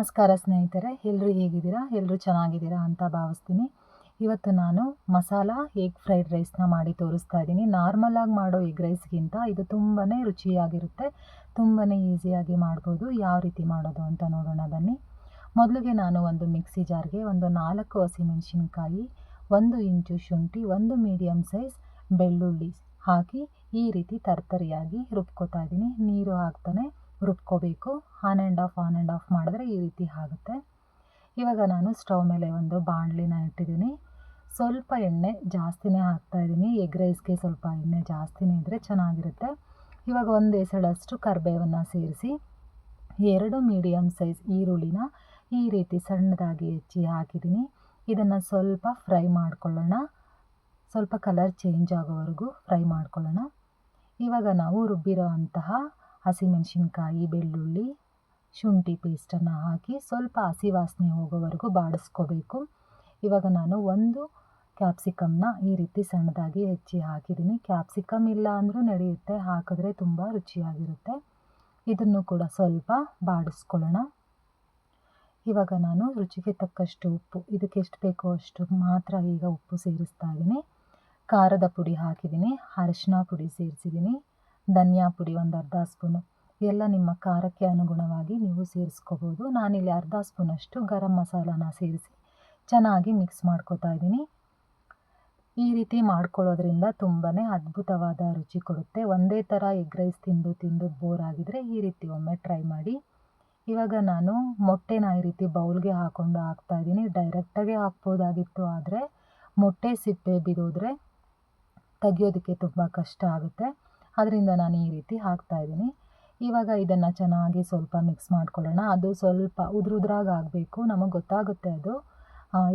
ನಮಸ್ಕಾರ ಸ್ನೇಹಿತರೆ, ಎಲ್ಲರೂ ಹೇಗಿದ್ದೀರಾ? ಎಲ್ಲರೂ ಚೆನ್ನಾಗಿದ್ದೀರಾ ಅಂತ ಭಾವಿಸ್ತೀನಿ. ಇವತ್ತು ನಾನು ಮಸಾಲ ಎಗ್ ಫ್ರೈಡ್ ರೈಸ್ನ ಮಾಡಿ ತೋರಿಸ್ತಾ ಇದ್ದೀನಿ. ನಾರ್ಮಲಾಗಿ ಮಾಡೋ ಎಗ್ ರೈಸ್ಗಿಂತ ಇದು ತುಂಬಾ ರುಚಿಯಾಗಿರುತ್ತೆ, ತುಂಬಾ ಈಸಿಯಾಗಿ ಮಾಡ್ಬೋದು. ಯಾವ ರೀತಿ ಮಾಡೋದು ಅಂತ ನೋಡೋಣ ಬನ್ನಿ. ಮೊದಲಿಗೆ ನಾನು ಒಂದು ಮಿಕ್ಸಿ ಜಾರ್ಗೆ ಒಂದು 4 ಹಸಿಮೆಣಸಿನ್ಕಾಯಿ, 1 ಇಂಚು ಶುಂಠಿ, 1 ಮೀಡಿಯಮ್ ಸೈಜ್ ಬೆಳ್ಳುಳ್ಳಿ ಹಾಕಿ ಈ ರೀತಿ ತರ್ತರಿಯಾಗಿ ರುಬ್ಕೋತಾ ಇದ್ದೀನಿ. ನೀರು ಹಾಕ್ತಾನೆ ರುಬ್ಕೋಬೇಕು. ಆನ್ ಆ್ಯಂಡ್ ಆಫ್ ಮಾಡಿದ್ರೆ ಈ ರೀತಿ ಆಗುತ್ತೆ. ಇವಾಗ ನಾನು ಸ್ಟವ್ ಮೇಲೆ ಒಂದು ಬಾಣಲಿನ ಇಟ್ಟಿದ್ದೀನಿ. ಸ್ವಲ್ಪ ಎಣ್ಣೆ ಜಾಸ್ತಿನೇ ಹಾಕ್ತಾಯಿದ್ದೀನಿ. ಎಗ್ ರೈಸ್ಗೆ ಸ್ವಲ್ಪ ಎಣ್ಣೆ ಜಾಸ್ತಿನೇ ಇದ್ದರೆ ಚೆನ್ನಾಗಿರುತ್ತೆ. ಇವಾಗ ಒಂದು ಎಸಳಷ್ಟು ಕರಿಬೇವನ್ನು ಸೇರಿಸಿ 2 ಮೀಡಿಯಮ್ ಸೈಜ್ ಈರುಳ್ಳಿನ ಈ ರೀತಿ ಸಣ್ಣದಾಗಿ ಹೆಚ್ಚಿ ಹಾಕಿದ್ದೀನಿ. ಇದನ್ನು ಸ್ವಲ್ಪ ಫ್ರೈ ಮಾಡ್ಕೊಳ್ಳೋಣ. ಸ್ವಲ್ಪ ಕಲರ್ ಚೇಂಜ್ ಆಗೋವರೆಗೂ ಫ್ರೈ ಮಾಡ್ಕೊಳ್ಳೋಣ. ಇವಾಗ ನಾವು ರುಬ್ಬಿರೋ ಅಂತಹ ಹಸಿಮೆಣಸಿನ್ಕಾಯಿ, ಬೆಳ್ಳುಳ್ಳಿ, ಶುಂಠಿ ಪೇಸ್ಟನ್ನು ಹಾಕಿ ಸ್ವಲ್ಪ ಹಸಿ ವಾಸನೆ ಹೋಗೋವರೆಗೂ ಬಾಡಿಸ್ಕೋಬೇಕು. ಇವಾಗ ನಾನು 1 ಕ್ಯಾಪ್ಸಿಕಮ್ನ ಈ ರೀತಿ ಸಣ್ಣದಾಗಿ ಹೆಚ್ಚಿ ಹಾಕಿದ್ದೀನಿ. ಕ್ಯಾಪ್ಸಿಕಮ್ ಇಲ್ಲ ಅಂದರೂ ನಡೆಯುತ್ತೆ, ಹಾಕಿದ್ರೆ ತುಂಬ ರುಚಿಯಾಗಿರುತ್ತೆ. ಇದನ್ನು ಕೂಡ ಸ್ವಲ್ಪ ಬಾಡಿಸ್ಕೊಳ್ಳೋಣ. ಇವಾಗ ನಾನು ರುಚಿಗೆ ತಕ್ಕಷ್ಟು ಉಪ್ಪು, ಇದಕ್ಕೆ ಎಷ್ಟು ಬೇಕೋ ಅಷ್ಟು ಮಾತ್ರ ಈಗ ಉಪ್ಪು ಸೇರಿಸ್ತಾ ಇದ್ದೀನಿ. ಖಾರದ ಪುಡಿ ಹಾಕಿದ್ದೀನಿ, ಅರಿಶಿನ ಪುಡಿ ಸೇರಿಸಿದ್ದೀನಿ, ಧನಿಯಾ ಪುಡಿ ಒಂದು ಅರ್ಧ ಸ್ಪೂನು. ಎಲ್ಲ ನಿಮ್ಮ ಖಾರಕ್ಕೆ ಅನುಗುಣವಾಗಿ ನೀವು ಸೇರಿಸ್ಕೋಬೋದು. ನಾನಿಲ್ಲಿ ಅರ್ಧ ಸ್ಪೂನಷ್ಟು ಗರಂ ಮಸಾಲಾನ ಸೇರಿಸಿ ಚೆನ್ನಾಗಿ ಮಿಕ್ಸ್ ಮಾಡ್ಕೋತಾ ಇದ್ದೀನಿ. ಈ ರೀತಿ ಮಾಡ್ಕೊಳ್ಳೋದ್ರಿಂದ ತುಂಬಾ ಅದ್ಭುತವಾದ ರುಚಿ ಕೊಡುತ್ತೆ. ಒಂದೇ ಥರ ಎಗ್ ರೈಸ್ ತಿಂದು ಬೋರ್ ಆಗಿದ್ರೆ ಈ ರೀತಿ ಒಮ್ಮೆ ಟ್ರೈ ಮಾಡಿ. ಇವಾಗ ನಾನು ಮೊಟ್ಟೆನ ಈ ರೀತಿ ಬೌಲ್ಗೆ ಹಾಕ್ಕೊಂಡು ಹಾಕ್ತಾಯಿದ್ದೀನಿ. ಡೈರೆಕ್ಟಾಗೆ ಹಾಕ್ಬೋದಾಗಿತ್ತು, ಆದರೆ ಮೊಟ್ಟೆ ಸಿಪ್ಪೆ ಬಿದ್ದೋದ್ರೆ ತೆಗಿಯೋದಕ್ಕೆ ತುಂಬ ಕಷ್ಟ ಆಗುತ್ತೆ. ಅದರಿಂದ ನಾನು ಈ ರೀತಿ ಹಾಕ್ತಾಯಿದ್ದೀನಿ. ಇವಾಗ ಇದನ್ನು ಚೆನ್ನಾಗಿ ಸ್ವಲ್ಪ ಮಿಕ್ಸ್ ಮಾಡ್ಕೊಳ್ಳೋಣ. ಅದು ಸ್ವಲ್ಪ ಉದುರಾಗಿ ಆಗಬೇಕು. ನಮಗೆ ಗೊತ್ತಾಗುತ್ತೆ ಅದು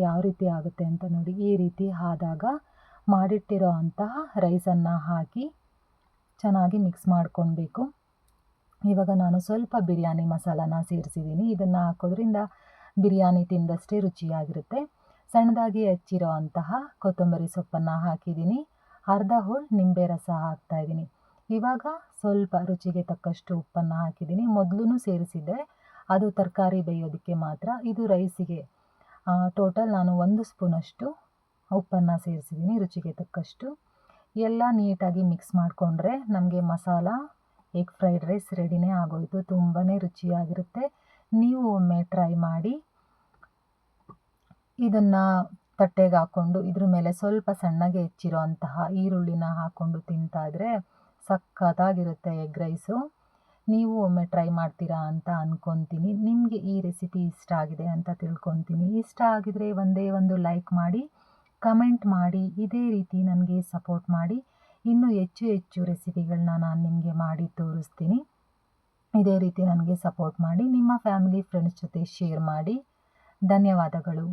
ಯಾವ ರೀತಿ ಆಗುತ್ತೆ ಅಂತ. ನೋಡಿ, ಈ ರೀತಿ ಆದಾಗ ಮಾಡಿಟ್ಟಿರೋ ಅಂತಹ ರೈಸನ್ನು ಹಾಕಿ ಚೆನ್ನಾಗಿ ಮಿಕ್ಸ್ ಮಾಡ್ಕೊಳ್ಬೇಕು. ಇವಾಗ ನಾನು ಸ್ವಲ್ಪ ಬಿರಿಯಾನಿ ಮಸಾಲಾನ ಸೇರಿಸಿದ್ದೀನಿ. ಇದನ್ನು ಹಾಕೋದ್ರಿಂದ ಬಿರಿಯಾನಿ ತಿಂದಷ್ಟೇ ರುಚಿಯಾಗಿರುತ್ತೆ. ಸಣ್ಣದಾಗಿ ಹೆಚ್ಚಿರೋ ಅಂತಹ ಕೊತ್ತಂಬರಿ ಸೊಪ್ಪನ್ನು ಹಾಕಿದ್ದೀನಿ. ಅರ್ಧ ಹೋಳು ನಿಂಬೆ ರಸ ಹಾಕ್ತಾಯಿದ್ದೀನಿ. ಇವಾಗ ಸ್ವಲ್ಪ ರುಚಿಗೆ ತಕ್ಕಷ್ಟು ಉಪ್ಪನ್ನು ಹಾಕಿದ್ದೀನಿ. ಮೊದಲು ಸೇರಿಸಿದ್ದೆ, ಅದು ತರಕಾರಿ ಬೇಯೋದಕ್ಕೆ ಮಾತ್ರ. ಇದು ರೈಸಿಗೆ ಟೋಟಲ್ ನಾನು 1 ಸ್ಪೂನಷ್ಟು ಉಪ್ಪನ್ನು ಸೇರಿಸಿದ್ದೀನಿ, ರುಚಿಗೆ ತಕ್ಕಷ್ಟು. ಎಲ್ಲ ನೀಟಾಗಿ ಮಿಕ್ಸ್ ಮಾಡಿಕೊಂಡ್ರೆ ನಮಗೆ ಮಸಾಲ ಎಗ್ ಫ್ರೈಡ್ ರೈಸ್ ರೆಡಿನೇ ಆಗೋಯಿತು. ತುಂಬಾ ರುಚಿಯಾಗಿರುತ್ತೆ. ನೀವು ಒಮ್ಮೆ ಟ್ರೈ ಮಾಡಿ. ಇದನ್ನು ತಟ್ಟೆಗೆ ಹಾಕ್ಕೊಂಡು ಇದ್ರ ಮೇಲೆ ಸ್ವಲ್ಪ ಸಣ್ಣಗೆ ಹೆಚ್ಚಿರೋ ಅಂತಹ ಈರುಳ್ಳಿನ ಹಾಕ್ಕೊಂಡು ತಿಂತಾಯಿದ್ರೆ ಸಖತ್ತಾಗಿರುತ್ತೆ ಎಗ್ ರೈಸು. ನೀವು ಒಮ್ಮೆ ಟ್ರೈ ಮಾಡ್ತೀರಾ ಅಂತ ಅಂದ್ಕೊತೀನಿ. ನಿಮಗೆ ಈ ರೆಸಿಪಿ ಇಷ್ಟ ಆಗಿದೆ ಅಂತ ತಿಳ್ಕೊತೀನಿ. ಇಷ್ಟ ಆಗಿದರೆ ಒಂದೇ ಒಂದು ಲೈಕ್ ಮಾಡಿ, ಕಮೆಂಟ್ ಮಾಡಿ, ಇದೇ ರೀತಿ ನನಗೆ ಸಪೋರ್ಟ್ ಮಾಡಿ. ಇನ್ನೂ ಹೆಚ್ಚು ರೆಸಿಪಿಗಳನ್ನ ನಾನು ನಿಮಗೆ ಮಾಡಿ ತೋರಿಸ್ತೀನಿ. ಇದೇ ರೀತಿ ನನಗೆ ಸಪೋರ್ಟ್ ಮಾಡಿ. ನಿಮ್ಮ ಫ್ಯಾಮಿಲಿ ಫ್ರೆಂಡ್ಸ್ ಜೊತೆ ಶೇರ್ ಮಾಡಿ. ಧನ್ಯವಾದಗಳು.